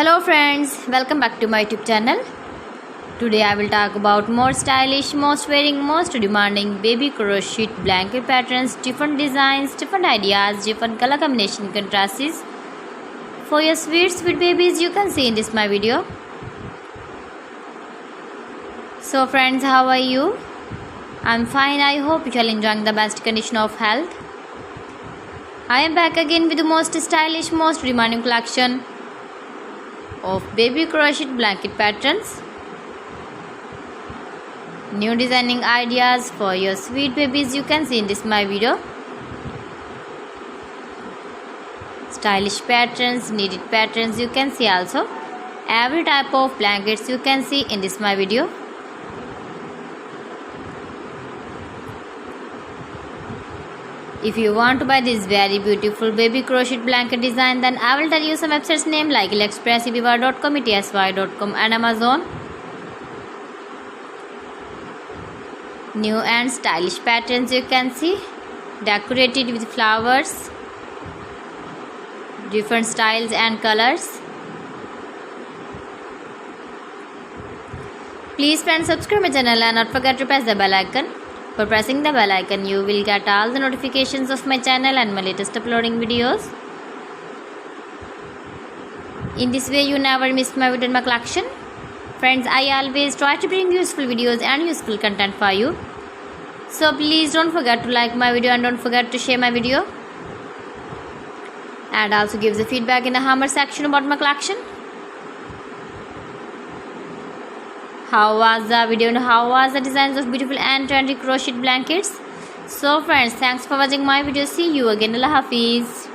Hello friends, welcome back to my YouTube channel. Today I will talk about more stylish, most wearing, most demanding baby crochet blanket patterns, different designs, different ideas, different color combination contrasts for your sweet babies you can see in this my video. So friends, how are you? I'm fine. I hope you are enjoying the best condition of health. I am back again with the most stylish, most demanding collection of baby crochet blanket patterns. New designing ideas for your sweet babies you can see in this my video. Stylish patterns, needed patterns you can see also. Every type of blankets you can see in this my video. If you want to buy this very beautiful baby crochet blanket design, then I will tell you some websites name like AliExpress, eBay.com, etsy.com and Amazon. New and stylish patterns you can see, decorated with flowers, different styles and colors. Please friends, subscribe my channel and not forget to press the bell icon. For pressing the bell icon, you will get all the notifications of my channel and my latest uploading videos. In this way, you never miss my video and my collection. Friends, I always try to bring useful videos and useful content for you. So please don't forget to like my video and don't forget to share my video. And also give the feedback in the comment section about my collection. How was the video and how was the designs of beautiful and trendy crochet blankets? So friends, thanks for watching my video. See you again. Allah Hafiz.